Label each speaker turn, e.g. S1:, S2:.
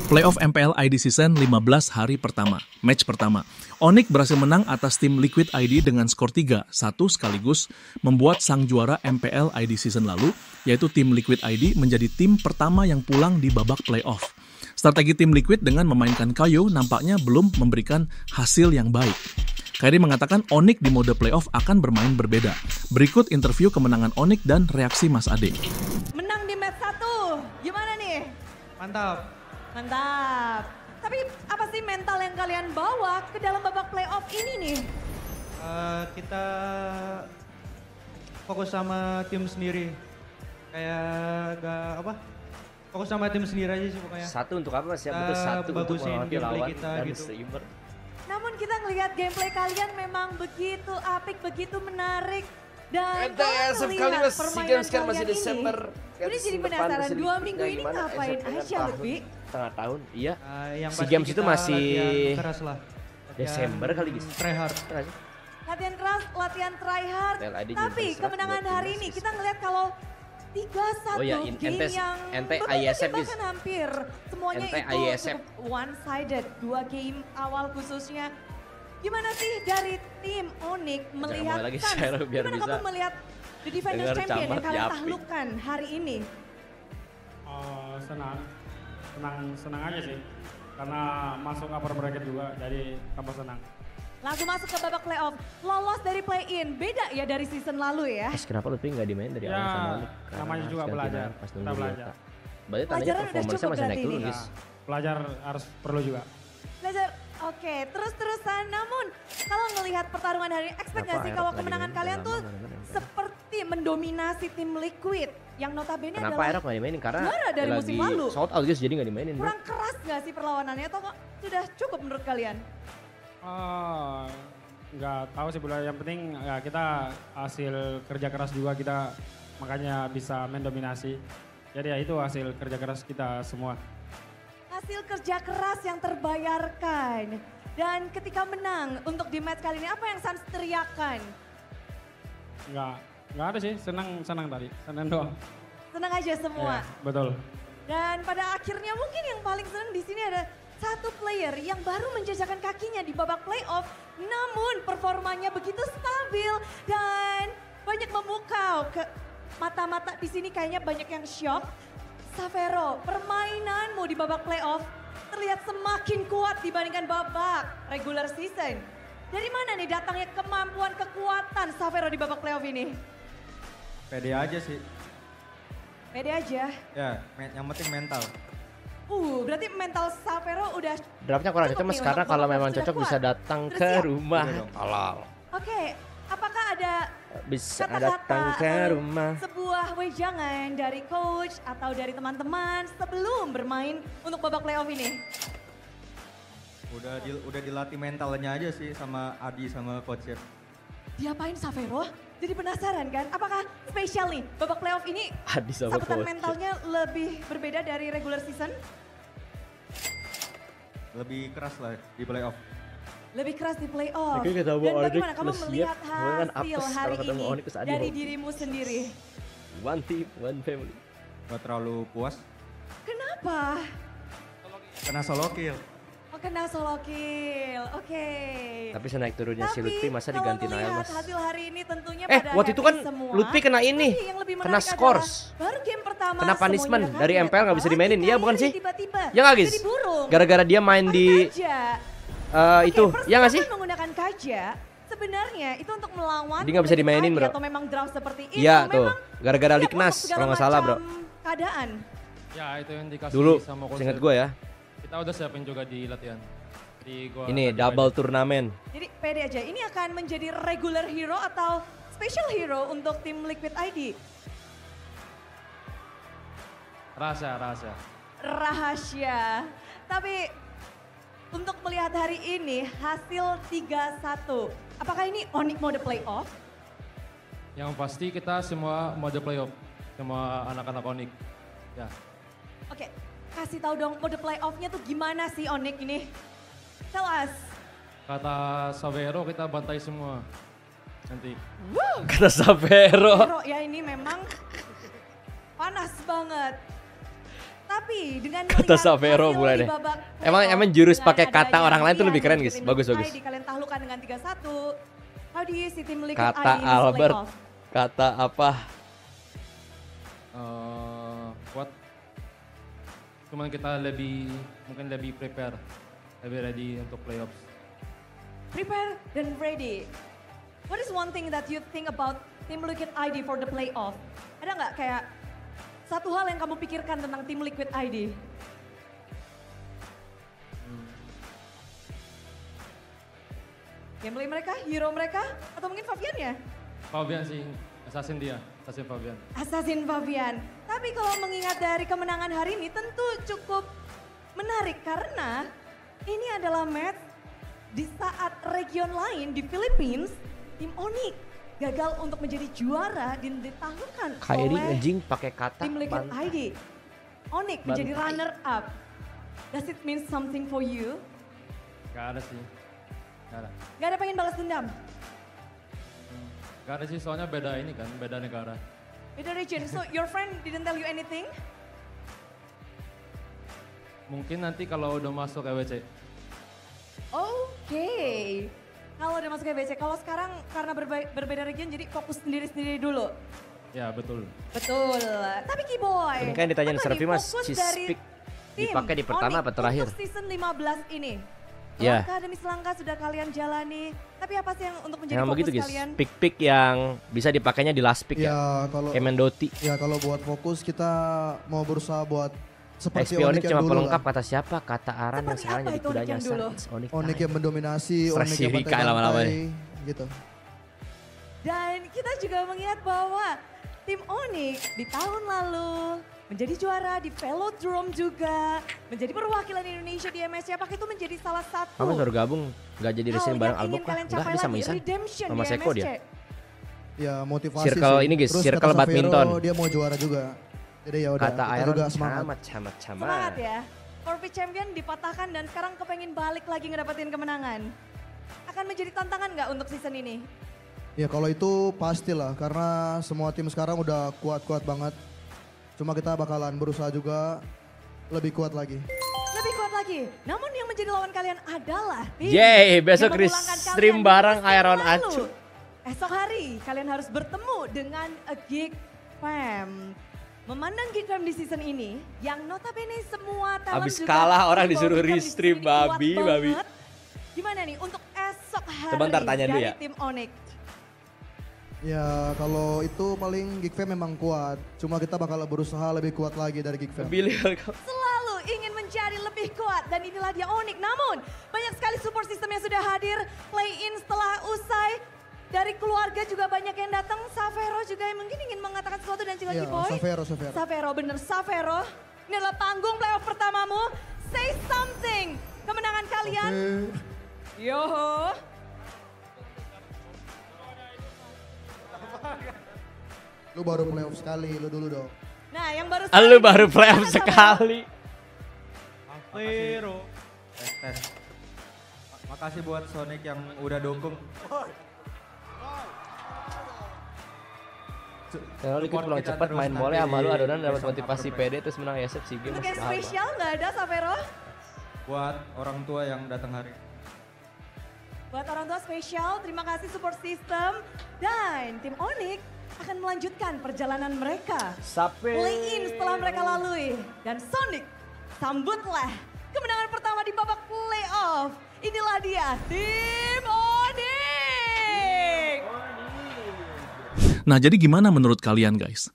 S1: Playoff MPL ID Season 15 hari pertama, match pertama. Onyx berhasil menang atas tim Liquid ID dengan skor 3-1 sekaligus membuat sang juara MPL ID Season lalu, yaitu tim Liquid ID menjadi tim pertama yang pulang di babak playoff. Strategi tim Liquid dengan memainkan Kayo nampaknya belum memberikan hasil yang baik. Kairi mengatakan Onyx di mode playoff akan bermain berbeda. Berikut interview kemenangan Onyx dan reaksi Mas Ade.
S2: Menang di match 1, gimana nih?
S3: Mantap.
S2: Mantap. Tapi apa sih mental yang kalian bawa ke dalam babak playoff ini nih?
S3: Kita fokus sama tim sendiri. Kayak fokus sama tim sendiri aja sih pokoknya.
S4: Satu untuk apa sih? Betul satu untuk menghadapi lawan
S3: kita,
S4: dan
S3: gitu.
S4: streamer.
S2: Namun kita ngelihat gameplay kalian memang begitu apik, begitu menarik. Dan
S4: NTSF
S2: kalau
S4: kali
S2: melihat
S4: mas,
S2: permainan
S4: sekarang masih
S2: kalian
S4: Desember.
S2: ini jadi penasaran 2 minggu ini ngapain aja lebih?
S4: Setengah tahun, iya.
S3: Yang
S4: SEA
S3: pasti
S4: Games itu
S3: kita
S4: masih
S3: latihan keras lah.
S4: Desember kali guys.
S3: Try hard.
S2: Latihan keras, latihan try hard. Tapi kemenangan hari ini kita ngelihat kalau 3-1
S4: Oh ya,
S2: game yang
S4: ISF
S2: bahkan hampir semuanya itu
S4: ISF.
S2: cukup one-sided. 2 game awal khususnya. Gimana sih dari tim Onyx melihat gimana kamu melihat The Defenders Champion yang kalian taklukkan hari ini?
S5: Senang aja sih, karena masuk upper bracket juga, jadi tambah senang.
S2: Langsung masuk ke babak playoff, lolos dari play-in, beda ya dari season lalu ya?
S4: Kenapa Lutfi nggak dimain dari awal sama Onyx?
S5: Namanya juga belajar, kita belajar.
S4: Berarti tandanya performance-nya masih naik turun guys.
S5: Belajar harus perlu juga.
S2: Belajar, oke, terus-terusan. Namun kalau ngelihat pertarungan hari ini, expect gak sih kalau kemenangan kalian tuh seperti mendominasi tim Liquid yang notabene
S4: Kenapa
S2: adalah
S4: Aerox nggak dimainin? Karena
S2: juara dari musim lalu.
S4: sold out guys, jadi nggak dimainin.
S2: Kurang keras gak sih perlawanannya atau kok sudah cukup menurut kalian?
S5: Nggak tahu sih, yang penting ya kita hasil kerja keras juga kita, makanya bisa mendominasi. Jadi ya itu hasil kerja keras kita semua.
S2: Hasil kerja keras yang terbayarkan. Dan ketika menang untuk di match kali ini, apa yang Sans teriakan?
S5: Nggak ada sih, senang tadi, senang doang.
S2: Senang aja semua.
S5: Ya, betul.
S2: Dan pada akhirnya mungkin yang paling senang di sini ada satu player yang baru menjajakan kakinya di babak playoff, namun performanya begitu stabil dan banyak memukau ke mata-mata di sini, kayaknya banyak yang shock. Xavero, permainanmu di babak playoff terlihat semakin kuat dibandingkan babak regular season. Dari mana nih datangnya kemampuan kekuatan Xavero di babak playoff ini?
S3: Pede aja sih.
S2: Pede aja?
S3: Ya, yang penting mental.
S2: Berarti mental Xavero udah
S4: Draftnya kurang cocok mas, karena kalau memang cocok bisa datang ke rumah. Halal.
S2: Oke, apakah ada
S4: Bisa
S2: kata-kata
S4: datang ke
S2: atau
S4: rumah.
S2: sebuah wejangan dari coach atau dari teman-teman sebelum bermain untuk babak playoff ini?
S3: Udah dilatih mentalnya aja sih sama Adi sama coach Chef.
S2: Diapain Xavero? Jadi penasaran kan? Apakah spesial nih babak playoff ini
S4: Adi sama
S2: sabetan
S4: coach.
S2: mentalnya lebih berbeda dari regular season?
S3: Lebih keras lah di playoff.
S2: Lebih keras di playoff.
S4: Oke, kita
S2: Dan
S4: bawa
S2: bagaimana
S4: Onyx
S2: kamu
S4: plus
S2: melihat
S4: siap. Kemudian
S2: hasil
S4: apes
S2: hari
S4: kalau ketemu
S2: ini
S4: Onyx plus Adi
S2: dari
S4: Hope.
S2: dirimu sendiri?
S4: One team, one family.
S3: Gak terlalu puas.
S2: Kenapa?
S3: Kena solo kill.
S2: Oh, kena solo kill, oke.
S4: Tapi senaik turunnya si Lutfi masa
S2: kalau
S4: diganti Nael
S2: melihat
S4: mas.
S2: hasil hari ini tentunya
S4: Waktu itu kan
S2: semua.
S4: Lutfi kena ini,
S2: Tapi yang lebih
S4: kena
S2: menarik
S4: scores.
S2: adalah Baru game pertama
S4: Kena punishment
S2: semuanya
S4: dari
S2: kaget.
S4: MPL nggak bisa dimainin,
S2: Apalagi
S4: iya bukan sih?
S2: Tiba-tiba
S4: Ya nggak guys?
S2: jadi burung.
S4: Gara-gara dia main
S2: Pakai
S4: di
S2: kaja.
S4: itu,
S2: Oke,
S4: ya nggak sih?
S2: Persiapan menggunakan kaja sebenarnya itu untuk melawan
S4: Dia nggak bisa
S2: Liquid
S4: dimainin,
S2: ID
S4: bro.
S2: atau memang draft seperti itu.
S4: Iya tuh,
S2: memang
S4: gara-gara
S2: siap
S4: Lignas
S2: untuk segala
S4: kalau nggak salah bro.
S2: macam keadaan.
S6: Ya itu yang dikasih
S4: Dulu,
S6: sama coach.
S4: seingat gue ya.
S6: Kita udah siapin juga di latihan.
S4: Ini double turnamen.
S2: Jadi pede aja, ini akan menjadi regular hero atau special hero untuk tim Liquid ID? Rahasia. Tapi untuk melihat hari ini hasil 3-1, apakah ini Onyx mode playoff?
S6: Yang pasti kita semua mode playoff, semua anak-anak Onyx. Ya.
S2: Oke, kasih tahu dong mode playoff-nya tuh gimana sih Onyx ini? Tell us.
S6: Kata Xavero kita bantai semua. Nanti.
S4: Kata Xavero.
S2: Hero ya ini memang panas banget. Tapi dengan
S4: Kata
S2: melihat
S4: Savero
S2: hasil
S4: mulai
S2: di
S4: deh.
S2: babak
S4: Emang
S2: playoff
S4: jurus
S2: dengan
S4: pakai kata
S2: adanya
S4: orang lain tuh
S2: Rian
S4: lebih keren,
S2: dan
S4: guys.
S2: Tim
S4: Bagus,
S2: Liquid
S4: bagus.
S2: ID, kalian taklukkan dengan 3-1. How do you see Tim Liquid
S4: Kata
S2: ID in this
S4: Albert.
S2: playoff?
S4: Kata apa?
S6: Kuat. Cuman kita mungkin lebih prepare, lebih ready untuk playoffs.
S2: Prepare dan ready. What is one thing that you think about Tim Liquid ID for the playoff? Ada nggak kayak satu hal yang kamu pikirkan tentang Tim Liquid ID? Gameplay mereka, hero mereka, atau mungkin Fabian ya?
S6: Fabian sih, assassin Fabian.
S2: Assassin Fabian. Tapi kalau mengingat dari kemenangan hari ini tentu cukup menarik karena ini adalah match di saat region lain di Philippines, tim Onyx gagal untuk menjadi juara dan ditaklukkan
S4: Kairi
S2: oleh
S4: ngejing pakai kata
S2: tim Liquid
S4: bantai.
S2: ID. Onyx menjadi
S4: Bantai.
S2: runner up. Does it mean something for you?
S6: Gak ada sih.
S2: Gak ada pengen balas dendam?
S6: Gak ada sih, soalnya beda ini kan, beda negara.
S2: Beda region, so your friend didn't tell you anything?
S6: Mungkin nanti kalau udah masuk EWC.
S2: Oke. Kalau udah masuk BC, kalau sekarang karena berbeda region jadi fokus sendiri-sendiri dulu.
S6: Ya betul.
S2: Betul. Tapi Kiboy,
S4: Ini kan ditanyain
S2: apa
S4: Servi,
S2: nih
S4: Mas,
S2: fokus
S4: cheese
S2: dari
S4: stick
S2: tim
S4: dipakai di pertama
S2: Onyx
S4: apa terakhir?
S2: Untuk season 15 ini.
S4: Ya.
S2: Langkah demi selangkah sudah kalian jalani. Tapi apa sih yang untuk menjadi
S4: Yang
S2: fokus
S4: begitu guys,
S2: kalian?
S4: pick yang bisa dipakainya di last pick ya.
S7: Ya kalau
S4: Kayak main Doti.
S7: ya kalau buat fokus kita mau berusaha buat seperti
S4: XP Onyx
S7: Onyx yang
S4: cuma
S7: dulu
S4: pelengkap
S7: lah.
S4: kata siapa? Kata Aran yang
S2: Seperti
S4: sekarang
S2: apa
S4: jadi
S2: itu Onyx
S4: kudanya
S2: yang dulu?
S4: Onyx.
S7: Onyx yang mendominasi,
S4: Stres
S7: Onyx yang
S4: Rika lama-lama
S7: bantai-bantai gitu.
S2: Dan kita juga mengingat bahwa tim Onyx di tahun lalu menjadi juara di Velodrome juga, menjadi perwakilan Indonesia di MSC. Apakah itu menjadi salah satu
S4: Kamu baru gabung, gak jadi
S2: hal
S4: resign
S2: yang
S4: bareng
S2: ingin
S4: Albok kah?
S2: kalian
S4: Enggak,
S2: capai
S4: dia sama
S2: lagi,
S4: Isan.
S2: redemption
S4: Sama
S2: di
S4: Seko
S2: MSC?
S4: dia.
S7: Ya motivasi
S4: Circle
S7: sih.
S4: ini, guys,
S7: Terus
S4: circle
S7: kata Savero,
S4: badminton.
S7: dia mau juara juga. Jadi ya udah
S4: Kata
S7: kita
S4: Iron
S7: juga semangat.
S4: camat.
S2: Semangat ya. Forfeit champion dipatahkan dan sekarang kepengen balik lagi ngedapetin kemenangan. Akan menjadi tantangan nggak untuk season ini?
S7: Ya kalau itu pastilah karena semua tim sekarang udah kuat-kuat banget. Cuma kita bakalan berusaha juga lebih kuat lagi.
S2: Lebih kuat lagi. Namun yang menjadi lawan kalian adalah tim
S4: Yeay, besok
S2: yang memulangkan kalian
S4: stream
S2: di
S4: bareng
S2: musim
S4: Iron
S2: lalu.
S4: Acu.
S2: Esok hari kalian harus bertemu dengan A Geek Fam. Memandang Geek Fam di season ini, yang notabene semua talent
S4: Abis
S2: juga
S4: kalah orang
S2: di bawah
S4: disuruh
S2: Geek Fam di
S4: restream,
S2: season ini kuat
S4: babi.
S2: banget. Gimana nih untuk esok hari
S4: Sebentar, tanya dulu
S2: dari
S4: ya.
S2: tim Onyx?
S7: Ya kalau itu paling Geek Fam memang kuat. Cuma kita bakal berusaha lebih kuat lagi dari Geek Fam.
S4: Billy
S2: Selalu ingin menjadi lebih kuat dan inilah dia Onyx. Namun banyak sekali support system yang sudah hadir. Play-in setelah usai. Dari keluarga juga banyak yang datang. Savero juga yang mungkin ingin mengatakan sesuatu dan juga
S7: Ya,
S2: Boy.
S7: Savero.
S2: Savero, bener Savero. Ini adalah panggung playoff pertamamu. Say something. Kemenangan kalian. Yoho.
S7: Lu baru playoff sekali, lu dulu dong.
S2: Nah yang baru
S4: Lu baru playoff
S2: Savero.
S4: sekali.
S3: Savero. Tes. Makasih buat Sonic yang udah dukung.
S4: Kalau Liquid pulang
S3: Kita
S4: cepat
S3: terus
S4: main
S3: nanti
S4: mole sama lu adonan dapat
S3: besok
S4: motivasi
S3: Upper Band.
S4: PD terus menang ESET SEA Games.
S2: Untuk yang
S4: Mahal,
S2: spesial nggak ada Savero?
S3: Buat orang tua yang datang hari ini.
S2: Buat orang tua spesial, terima kasih support system. Dan tim Onyx akan melanjutkan perjalanan mereka.
S4: Sape.
S2: Play-in setelah mereka lalui. Dan Sonic, sambutlah kemenangan pertama di babak playoff. Inilah dia, tim Onyx.
S1: Nah, jadi gimana menurut kalian guys?